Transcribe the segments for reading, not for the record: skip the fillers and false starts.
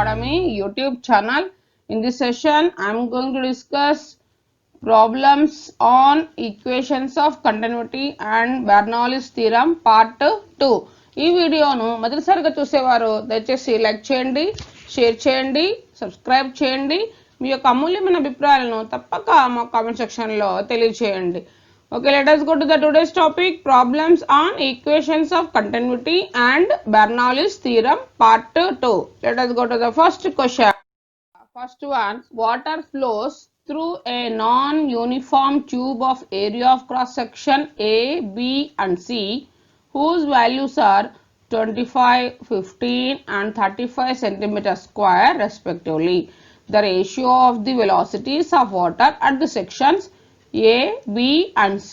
Academy YouTube channel. In this session, I am going to discuss problems on equations of continuity and Bernoulli's theorem part 2. ఈ వీడియోను మొదటిసారిగా చూసేవారు దయచేసి like చేయండి, share చేయండి, subscribe చేయండి. మీ యొక్క అమూల్యమైన అభిప్రాయాలను తప్పక మా కామెంట్ సెక్షన్లో తెలియజేయండి. Okay, let us go to the today's topic, problems on equations of continuity and Bernoulli's theorem part 2. Let us go to the first question. First one, water flows through a non-uniform tube of area of cross section A, B and C whose values are 25, 15 and 35 centimeter square respectively. The ratio of the velocities of water at the sections A, B and C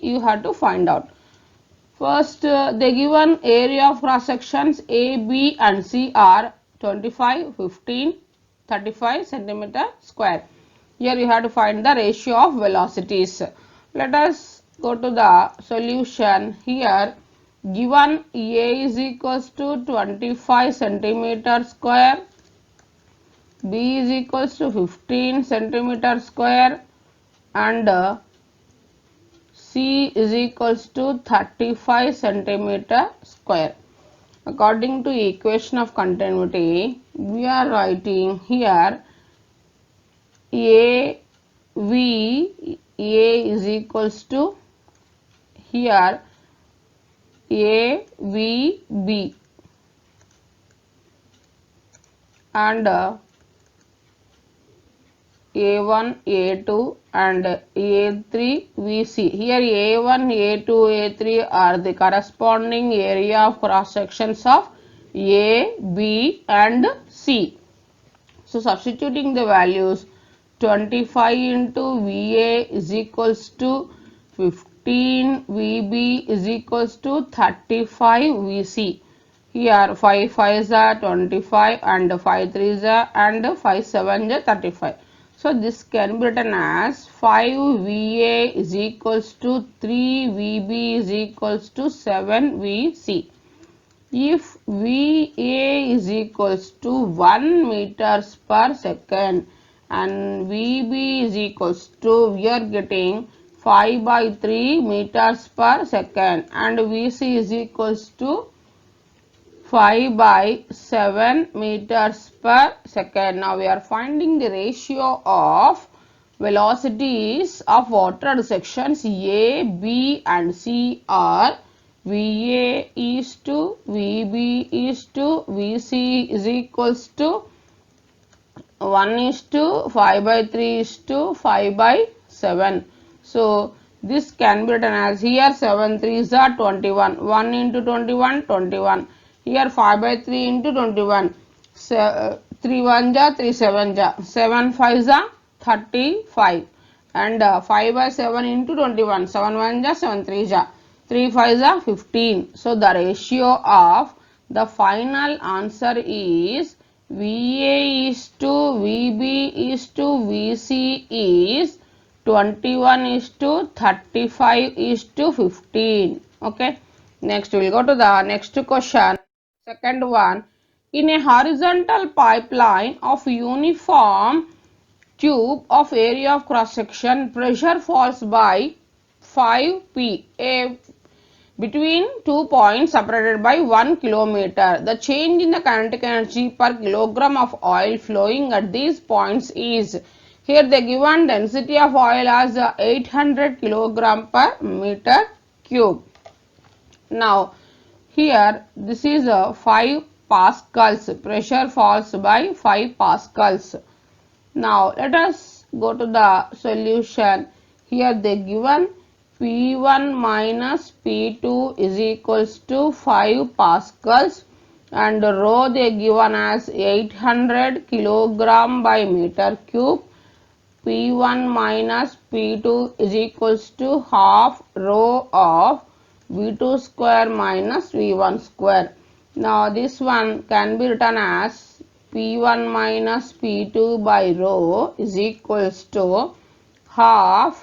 you have to find out. First, the given area of cross sections A, B and C are 25, 15, 35 centimeter square. Here you have to find the ratio of velocities. Let us go to the solution. Here given A is equals to 25 centimeter square, B is equals to 15 centimeter square and C is equals to 35 centimeter square. According to equation of continuity, we are writing here A is equals to here A V B and A1, A2 and A3 we see. Here A1, A2, A3 are the corresponding area of cross sections of A, B and C. So substituting the values, 25 into VA is equals to 15, VB is equals to 35 VC. Here 5 5s are 25 and 5 3s are and 5 7s are 35. So this can be written as 5 VA is equals to 3 VB is equals to 7 VC. If VA is equals to 1 meters per second and VB is equals to, we are getting 5 by 3 meters per second and VC is equals to 5 by 7 meters per second. Now we are finding the ratio of velocities of water sections A, B and C are VA is to VB is to VC is equals to 1 is to 5 by 3 is to 5 by 7. So this can be written as here 7 3s are 21, 1 into 21, 21. Here 5 by 3 into 21, 3 1 ja, 3 7 ja, 7 5 ja, 35 and 5 by 7 into 21, 7 1 ja, 7 3 ja, 3 5 ja, 15. So the ratio of the final answer is VA is to VB is to VC is 21 is to 35 is to 15. Okay. Next we will go to the next question. Second one, in a horizontal pipeline of uniform tube of area of cross section, pressure falls by 5 Pa between 2 points separated by 1 kilometer. The change in the kinetic energy per kilogram of oil flowing at these points is, here the given density of oil as 800 kilogram per meter cube. Now here this is 5 pascals, pressure falls by 5 pascals. Now let us go to the solution. Here they given P1 minus P2 is equals to 5 pascals and rho they given as 800 kilogram by meter cube. P1 minus P2 is equals to half rho of V2 square minus V1 square. Now this one can be written as P1 minus P2 by rho is equals to half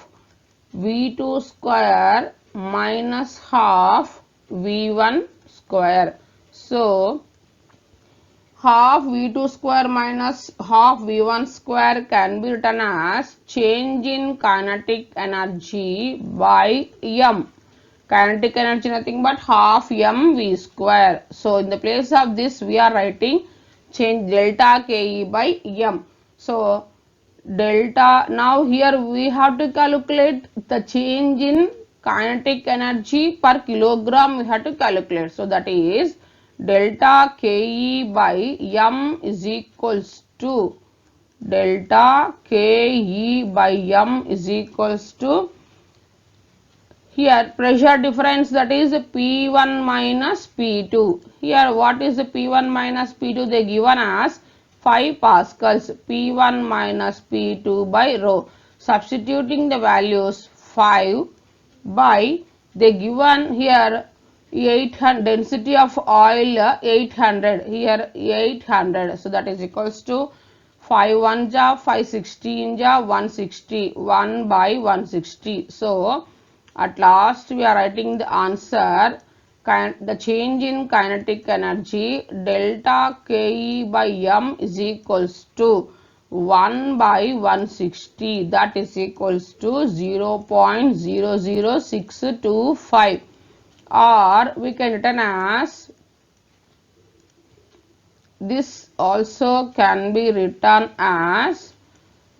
V2 square minus half V1 square. So half V2 square minus half V1 square can be written as change in kinetic energy by M. Kinetic energy nothing but half mv square. So in the place of this we are writing change delta Ke by m. So delta, now here we have to calculate the change in kinetic energy per kilogram, we have to calculate. So that is delta Ke by m is equals to delta Ke by m is equals to, here pressure difference, that is P1 minus P2. Here what is the P1 minus P2? They given as 5 pascals, P1 minus P2 by rho. Substituting the values 5 by, they given here 800, density of oil 800, here 800. So that is equals to 5 1 ja 5 16 ja 160, 1 by 160. So at last we are writing the answer, the change in kinetic energy delta Ke by m is equals to 1 by 160, that is equals to 0.00625, or we can written as, this also can be written as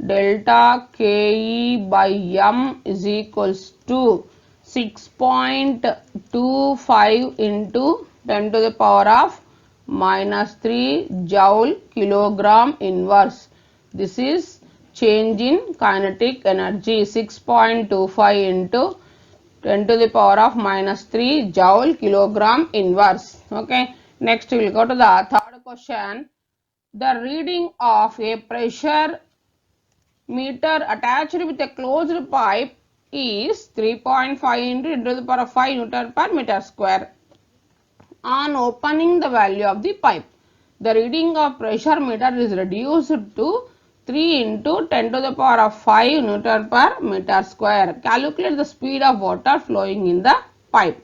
delta Ke by m is equals to 6.25 into 10 to the power of minus 3 joule kilogram inverse. This is change in kinetic energy, 6.25 into 10 to the power of minus 3 joule kilogram inverse. Okay. Next we will go to the third question. The reading of a pressure meter attached with a closed pipe is 3.5 into 10 to the power of 5 Newton per meter square. On opening the value of the pipe, the reading of pressure meter is reduced to 3 into 10 to the power of 5 Newton per meter square. Calculate the speed of water flowing in the pipe.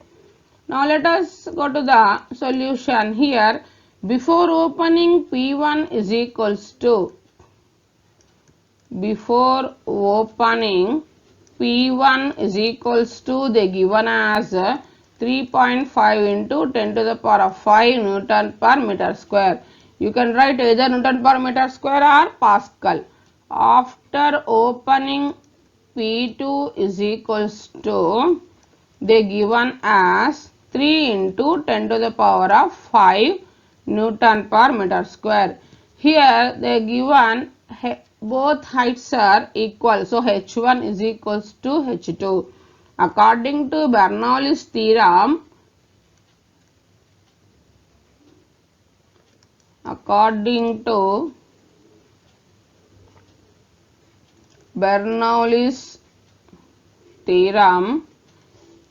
Now let us go to the solution. Here, before opening, P1 is equals to, before opening, P1 is equals to, they given as 3.5 into 10 to the power of 5 Newton per meter square. You can write either Newton per meter square or Pascal. After opening, P2 is equals to, they given as 3 into 10 to the power of 5 Newton per meter square. Here they given both heights are equal, so H1 is equals to H2. According to Bernoulli's theorem, according to Bernoulli's theorem,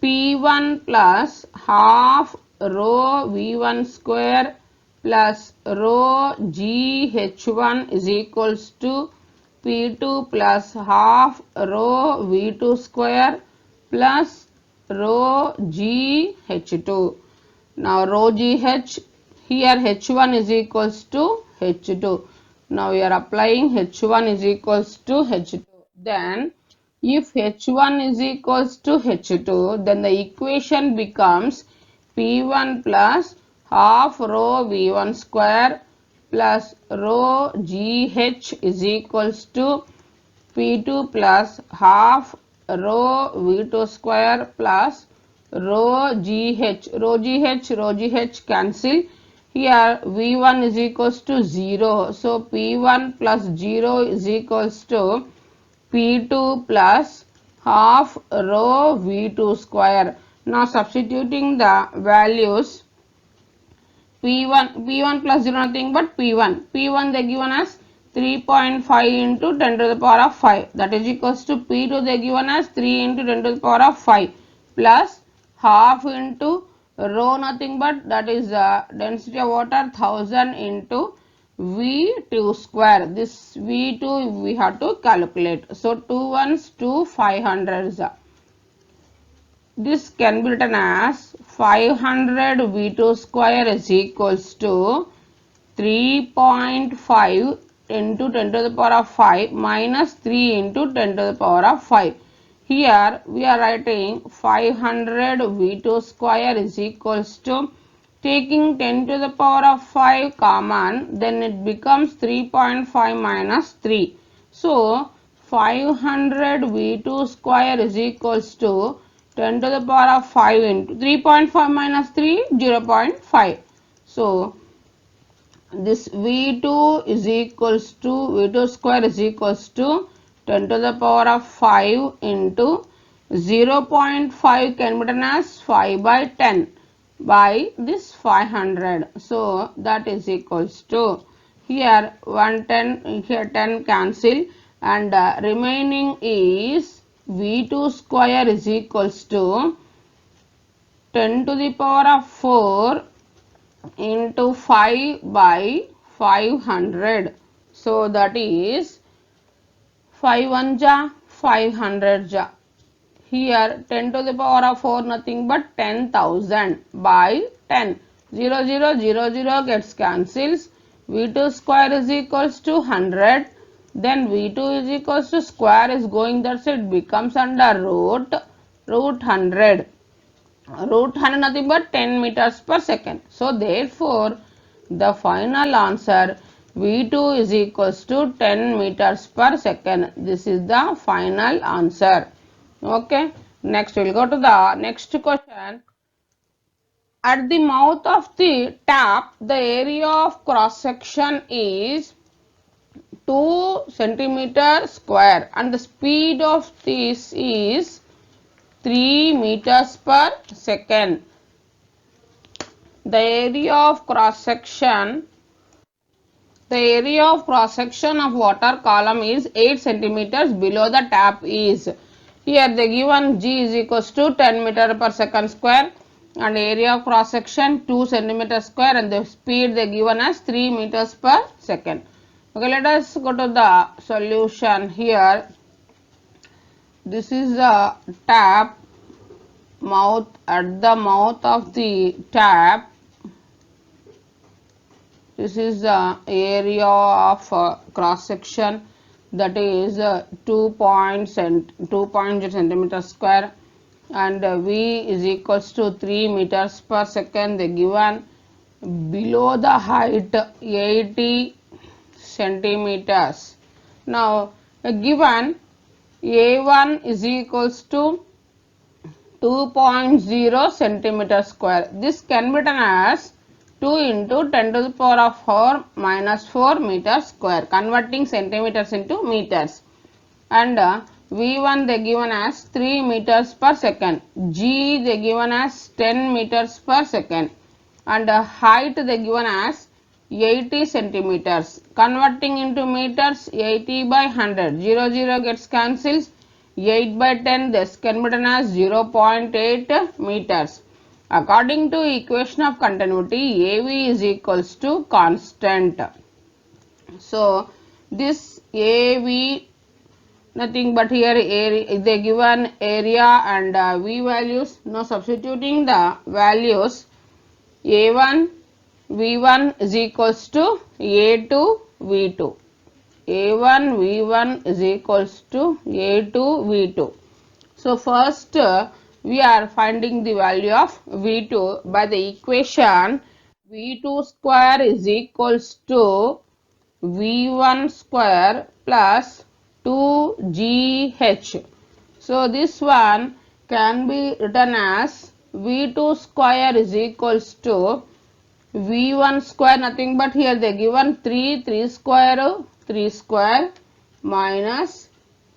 P1 plus half rho V1 square plus rho GH1 is equals to P2 plus half rho V2 square plus rho GH2. Now rho GH, here H1 is equals to H2. Now we are applying H1 is equals to H2. Then if H1 is equals to H2, then the equation becomes P1 plus half rho V1 square plus rho GH is equals to P2 plus half rho V2 square plus rho GH. Rho GH cancel. Here V1 is equals to 0. So P1 plus 0 is equals to P2 plus half rho V2 square. Now substituting the values, P1 plus 0 nothing but P1. P1 they given as 3.5 into 10 to the power of 5. That is equals to P2 they given as 3 into 10 to the power of 5 plus half into rho nothing but, that is density of water 1000 into V2 square. This V2 we have to calculate. So 2 ones to 500. This can be written as 500 V2 square is equals to 3.5 into 10 to the power of 5 minus 3 into 10 to the power of 5. Here we are writing 500 V2 square is equals to, taking 10 to the power of 5 common, then it becomes 3.5 minus 3. So 500 V2 square is equals to 10 to the power of 5 into 3.5 minus 3, 0.5. So this V2 is equals to, V2 square is equals to 10 to the power of 5 into 0.5 can be written as 5 by 10 by this 500. So that is equals to, here 110, here 10 cancel, and remaining is V2 square is equals to 10 to the power of 4 into 5 by 500. So that is 5 1 ja, 500 ja. Here 10 to the power of 4 nothing but 10,000 by 10. 0 0 0 0 gets cancels. V2 square is equals to 100. Then V2 is equals to square is going, that's it, becomes under root 100. Root 100 nothing but 10 meters per second. So therefore the final answer V2 is equals to 10 meters per second. This is the final answer. Okay. Next we will go to the next question. At the mouth of the tap, the area of cross section is 2 centimeter square and the speed of this is 3 meters per second. The area of cross section of water column is 8 centimeters below the tap is. Here they given G is equals to 10 meter per second square and area of cross section 2 centimeters square and the speed they given as 3 meters per second. Okay, let us go to the solution. Here this is the tap mouth. At the mouth of the tap, this is the area of cross section, that is 2.0 centimeters square, and V is equals to 3 meters per second. They given below the height 80 centimeters. Now given A1 is equals to 2.0 centimeter square. This can be written as 2 into 10 to the power of 4 minus 4 meters square, converting centimeters into meters. And V1 they given as 3 meters per second. G they given as 10 meters per second. And height they given as 80 centimeters. Converting into meters, 80 by 100. 0 0 gets cancels. 8 by 10, this can be written as 0.8 meters. According to equation of continuity, AV is equals to constant. So this AV nothing but here they given area and V values. Now substituting the values, A1 V1 is equals to A2 V2. A1 V1 is equals to A2 V2. So first we are finding the value of V2 by the equation V2 square is equals to V1 square plus 2GH. So this one can be written as V2 square is equals to V1 square nothing but here they given 3 square minus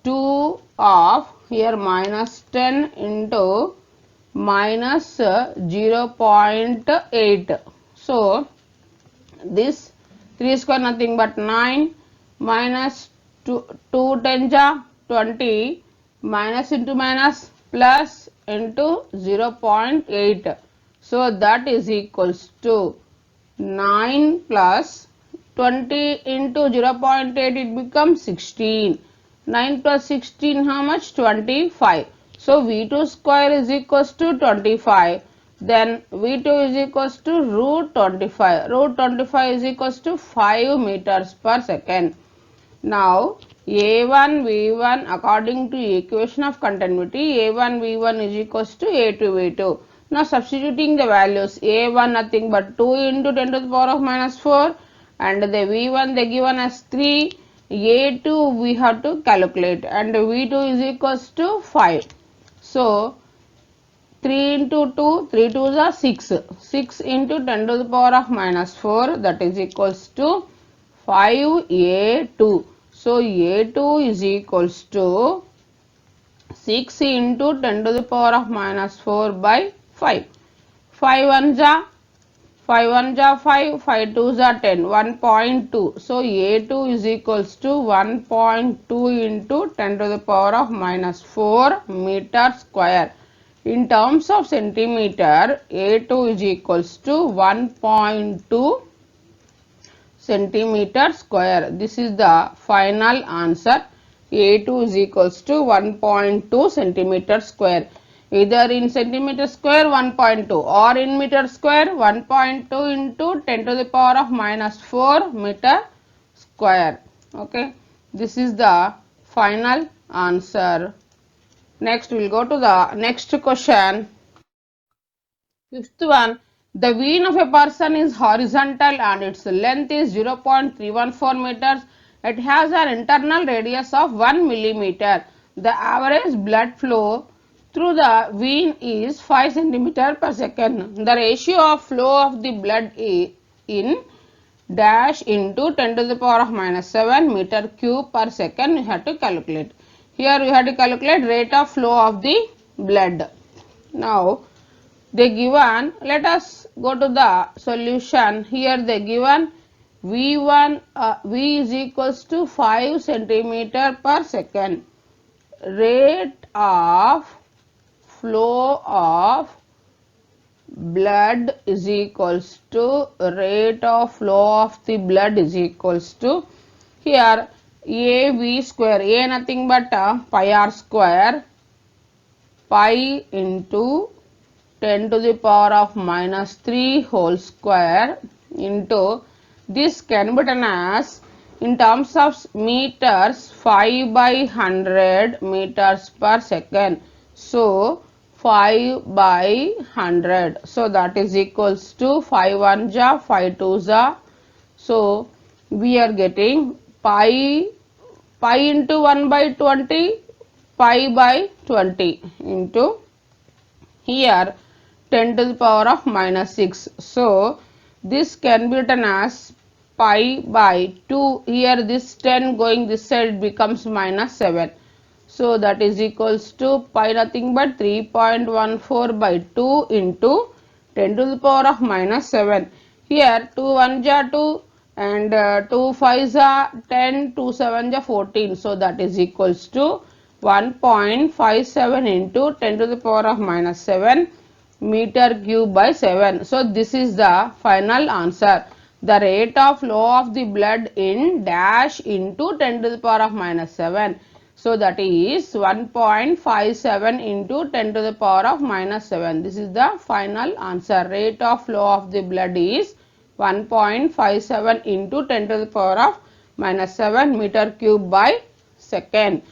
2 of here minus 10 into minus 0.8. So this 3 square nothing but 9 minus 2 10 ja 20 minus into minus plus into 0.8. So that is equals to 9 plus 20 into 0.8, it becomes 16. 9 plus 16 how much? 25. So V2 square is equals to 25. then V2 is equals to root 25. Root 25 is equals to 5 meters per second. Now A1 V1 according to equation of continuity, A1 V1 is equals to A2 V2. Now substituting the values, A1 nothing but 2 into 10 to the power of minus 4 and the V1 they given as 3, A2 we have to calculate and V2 is equals to 5. So 3 into 2, 3 2s are 6. 6 into 10 to the power of minus 4, that is equals to 5A2. So A2 is equals to 6 into 10 to the power of minus 4 by 5. 5 1s are 5 1s are 5, 5 2s are 10, 1.2. So A2 is equals to 1.2 into 10 to the power of minus 4 meter square. In terms of centimeter, A2 is equals to 1.2 centimeter square. This is the final answer. A2 is equals to 1.2 centimeter square. Either in centimeter square 1.2 or in meter square 1.2 into 10 to the power of minus 4 meter square. Okay. This is the final answer. Next we will go to the next question. Fifth one, the vein of a person is horizontal and its length is 0.314 meters. It has an internal radius of 1 millimeter. The average blood flow through the vein is 5 centimeter per second. The ratio of flow of the blood in dash into 10 to the power of minus 7 meter cube per second you have to calculate. Here you have to calculate rate of flow of the blood. Now they given, let us go to the solution. Here they given V1 V is equals to 5 centimeter per second. Rate of flow of blood is equals to rate of flow of the blood is equals to here A V square, A nothing but pi r square, pi into 10 to the power of minus 3 whole square into this can be written as in terms of meters 5 by 100 meters per second. So 5 by 100. So that is equals to 5 1 ja 5 2 ja. So we are getting pi into 1 by 20, pi by 20 into here 10 to the power of minus 6. So this can be written as pi by 2. Here this 10 going this side becomes minus 7. So that is equals to pi nothing but 3.14 by 2 into 10 to the power of minus 7. Here 2 1 ja 2 and 2 5 ja 10, 2 7 ja 14. So that is equals to 1.57 into 10 to the power of minus 7 meter cube by 7. So this is the final answer. The rate of flow of the blood in dash into 10 to the power of minus 7. So that is 1.57 into 10 to the power of minus 7. This is the final answer. Rate of flow of the blood is 1.57 into 10 to the power of minus 7 meter cube by second.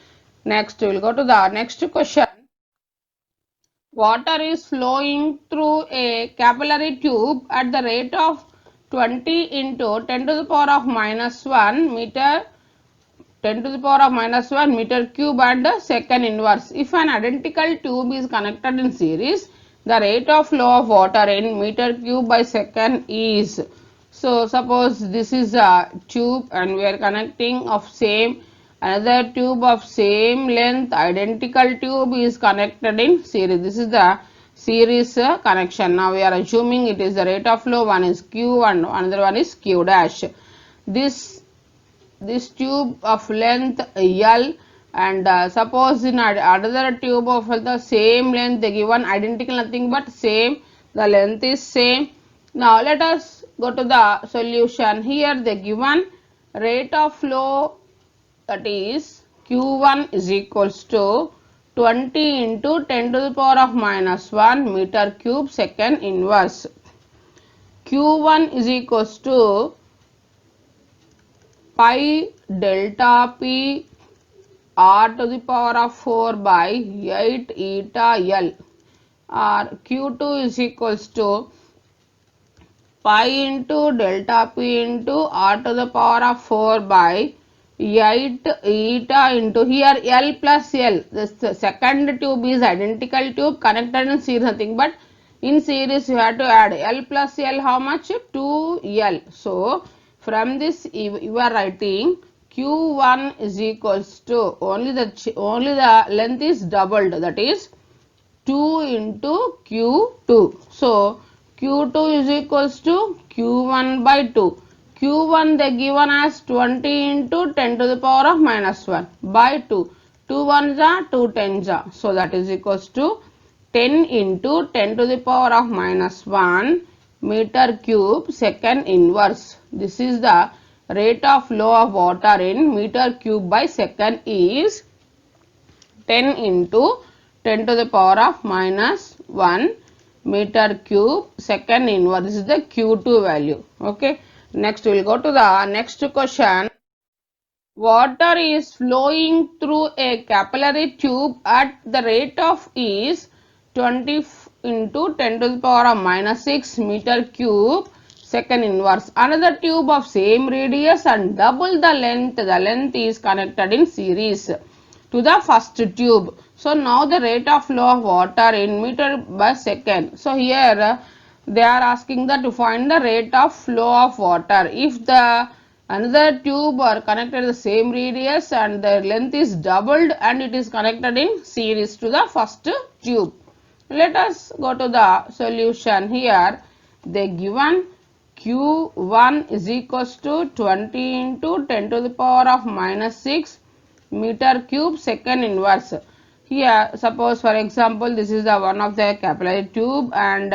Next we will go to the next question. Water is flowing through a capillary tube at the rate of 20 into 10 to the power of minus 1 meter 10 to the power of minus 1 meter cube and second inverse. If an identical tube is connected in series, the rate of flow of water in meter cube by second is. So suppose this is a tube and we are connecting of same another tube of same length identical tube is connected in series. This is the series connection. Now we are assuming it is the rate of flow, one is q and another one is q dash. This tube of length L and suppose in another tube of the same length they given identical nothing but same, the length is same. Now let us go to the solution. Here they given rate of flow, that is Q1 is equals to 20 into 10 to the power of minus 1 meter cube second inverse. Q1 is equals to pi delta P r to the power of 4 by 8 eta L, or Q2 is equals to pi into delta P into r to the power of 4 by 8 eta into here L plus L. The second tube is identical tube connected in series, nothing but in series you have to add L plus L, how much? 2L. So from this you are writing Q1 is equals to only the length is doubled, that is 2 into Q2. So Q2 is equals to Q1 by 2. Q1 they given as 20 into 10 to the power of minus 1 by 2. 2 ones are 2 tens are. So that is equals to 10 into 10 to the power of minus 1 meter cube second inverse. This is the rate of flow of water in meter cube by second is 10 into 10 to the power of minus 1 meter cube second inverse. This is the Q2 value. Okay. Next we will go to the next question. Water is flowing through a capillary tube at the rate of is 20 into 10 to the power of minus 6 meter cube second inverse. Another tube of same radius and double the length is connected in series to the first tube. So now the rate of flow of water in meter by second. So here they are asking that to find the rate of flow of water. If the another tube are connected the same radius and the length is doubled and it is connected in series to the first tube. Let us go to the solution. Here they given Q1 is equals to 20 into 10 to the power of minus 6 meter cube second inverse. Here suppose for example this is the one of the capillary tube and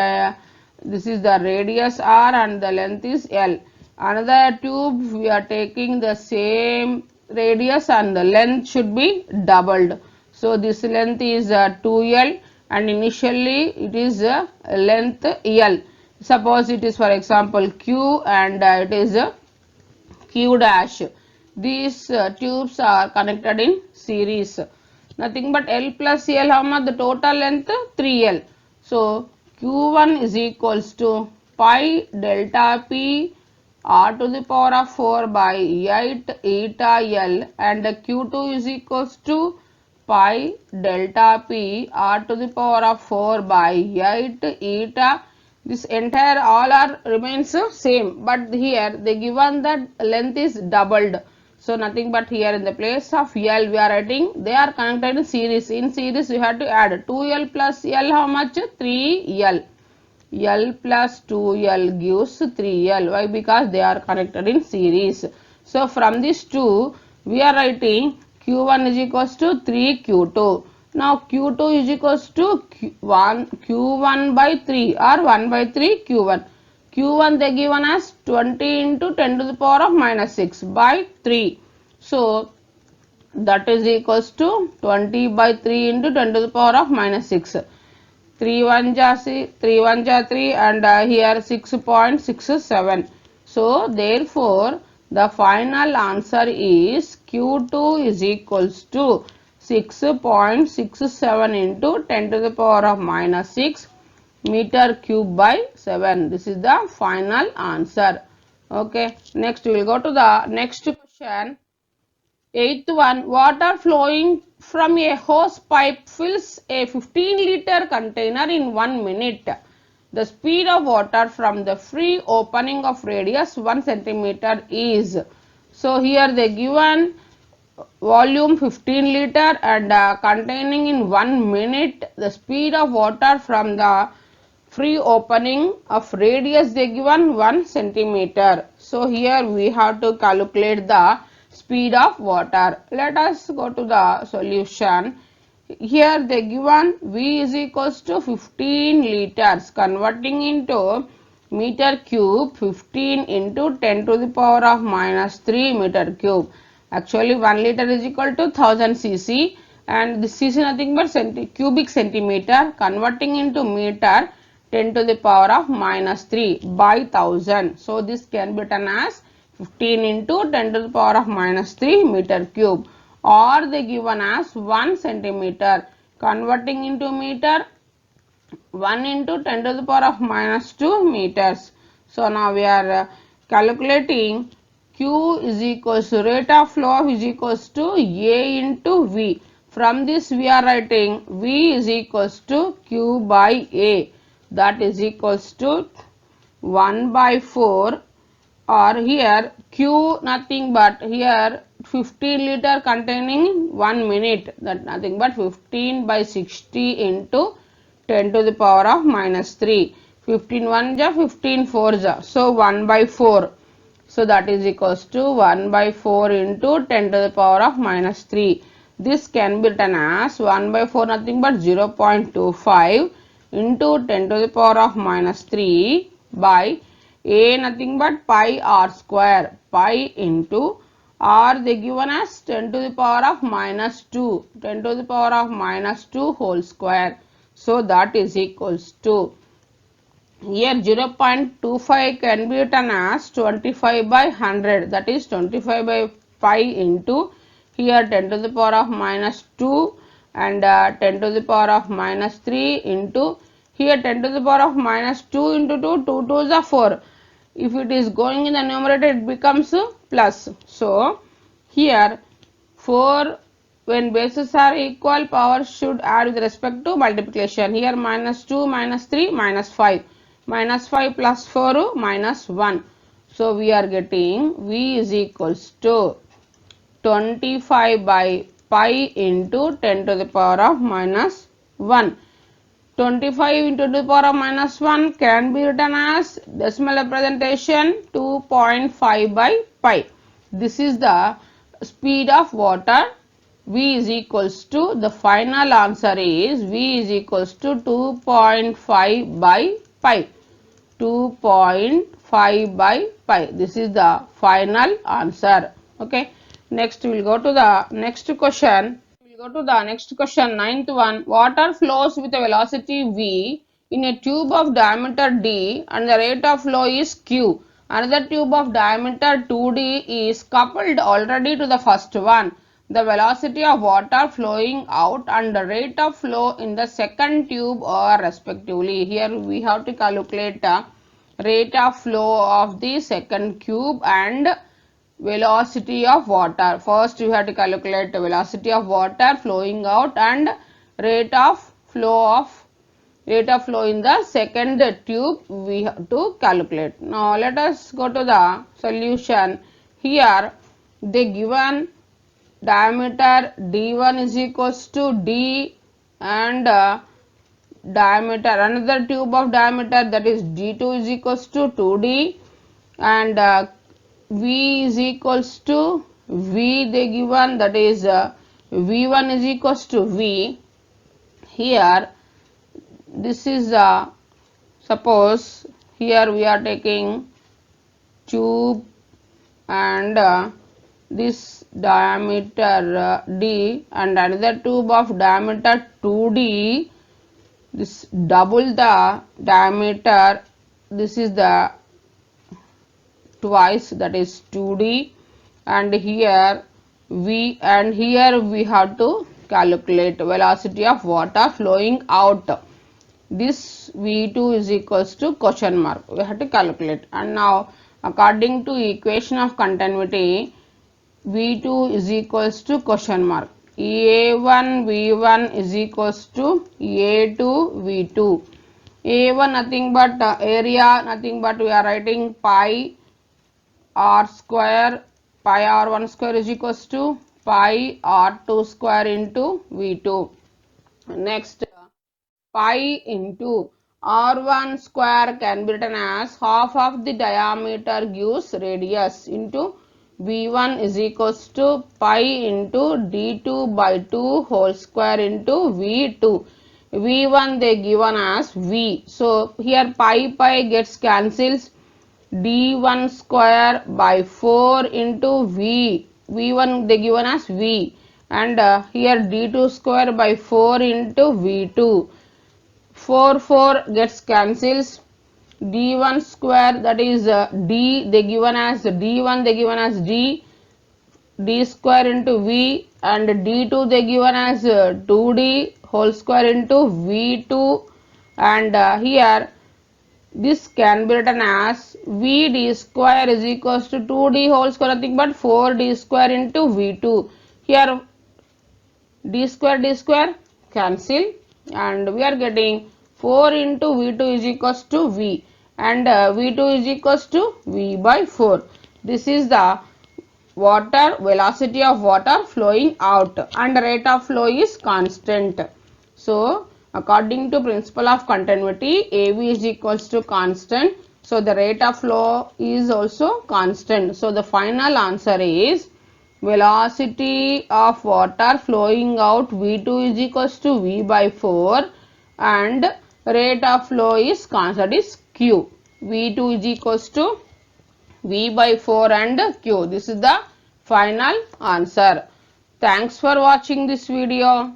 this is the radius r and the length is L. Another tube we are taking the same radius and the length should be doubled. So this length is 2L and initially it is length L. Suppose it is for example Q and it is Q dash. These tubes are connected in series. Nothing but L plus L, how much? The total length 3L. So Q1 is equals to pi delta P r to the power of 4 by 8 eta L and Q2 is equals to pi delta P r to the power of 4 by 8 eta. This entire all are remains same, but here they given that length is doubled. So nothing but here in the place of L we are writing they are connected in series. In series you have to add 2L plus L, how much? 3L. L plus 2L gives 3L. Why? Because they are connected in series. So from these two we are writing Q1 is equals to 3Q2. Now Q2 is equals to Q1 by 3 or 1 by 3 Q1. Q1 they given as 20 into 10 to the power of minus 6 by 3. So that is equals to 20 by 3 into 10 to the power of minus 6. 3 1 ja 3 and here 6.67. So therefore the final answer is Q2 is equals to 6.67 into 10 to the power of minus 6 meter cube by 7. This is the final answer. Okay. Next we will go to the next question. Eighth one, water flowing from a hose pipe fills a 15-liter container in 1 minute. The speed of water from the free opening of radius 1 centimeter is. So here they given volume 15 liter and containing in 1 minute the speed of water from the free opening of radius they given 1 centimeter. So here we have to calculate the speed of water. Let us go to the solution. Here they given V is equals to 15 liters, converting into meter cube 15 into 10 to the power of minus 3 meter cube. Actually 1 liter is equal to 1000 cc and this is nothing but cubic centimeter, converting into meter 10 to the power of minus 3 by 1000. So this can be written as 15 into 10 to the power of minus 3 meter cube, or they given as 1 centimeter, converting into meter 1 into 10 to the power of minus 2 meters. So now we are calculating Q is equals to rate of flow is equals to A into V. From this we are writing V is equals to Q by A, that is equals to 1 by 4, or here Q nothing but here 15 liter containing 1 minute, that nothing but 15 by 60 into 10 to the power of minus 3. 15 1 ja, 15 4 ja. So 1 by 4. So that is equals to 1 by 4 into 10 to the power of minus 3. This can be written as 1 by 4 nothing but 0.25 into 10 to the power of minus 3 by A nothing but pi r square, pi into r they given as 10 to the power of minus 2, 10 to the power of minus 2 whole square. So that is equals to, here 0.25 can be written as 25 by 100, that is 25 by pi into here 10 to the power of minus 2 and 10 to the power of minus 3 into here 10 to the power of minus 2 into 2, 2 2s are 4. If it is going in the numerator, it becomes plus. So here 4, when bases are equal, power should add with respect to multiplication. Here minus 2 minus 3 minus 5, minus 5 plus 4 minus 1. So we are getting V is equals to 25 by pi into 10 to the power of minus 1. 25 into the power of minus 1 can be written as decimal representation 2.5 by pi. This is the speed of water. V is equals to, the final answer is V is equals to 2.5 by pi. 2.5 by pi. This is the final answer. Okay. Next we will go to the next question. Go to the next question, ninth one. Water flows with a velocity v in a tube of diameter d and the rate of flow is q. Another tube of diameter 2d is coupled already to the first one. The velocity of water flowing out and the rate of flow in the second tube are respectively. Here we have to calculate the rate of flow of the second tube and velocity of water. First you have to calculate the velocity of water flowing out and rate of flow in the second tube we have to calculate. Now let us go to the solution. Here the given diameter d1 is equals to d and diameter, another tube of diameter, that is d2 is equals to 2d, and V is equals to V they given, that is V1 is equals to V. Here this is suppose here we are taking tube and this diameter D and another tube of diameter 2D, this double the diameter, this is the twice, that is 2d, and here we have to calculate velocity of water flowing out. This V2 is equals to question mark, we have to calculate. And now according to equation of continuity, V2 is equals to question mark, A1 V1 is equals to A2 V2. A1 nothing but area, nothing but we are writing pi r square, pi r1 square is equals to pi r2 square into V2. Next pi into r1 square can be written as half of the diameter gives radius into V1 is equals to pi into d2 by 2 whole square into V2. V1 they given as V. So here pi gets cancels, d1 square by 4 into V. V1 they given as V and here d2 square by 4 into v2. 4 gets cancels. d1 square, that is d, they given as d1, they given as d square into v, and d2 they given as 2d whole square into v2, and here this can be written as vd square is equals to 2d whole square, nothing but 4d square into v2. Here d square cancel, and we are getting 4 into v2 is equals to v, and v2 is equals to v by 4. This is the water velocity of water flowing out, and rate of flow is constant. So according to principle of continuity, av is equals to constant, so the rate of flow is also constant. So the final answer is velocity of water flowing out v2 is equals to v by 4, and rate of flow is constant, is q. v2 is equals to v by 4 and q. This is the final answer. Thanks for watching this video.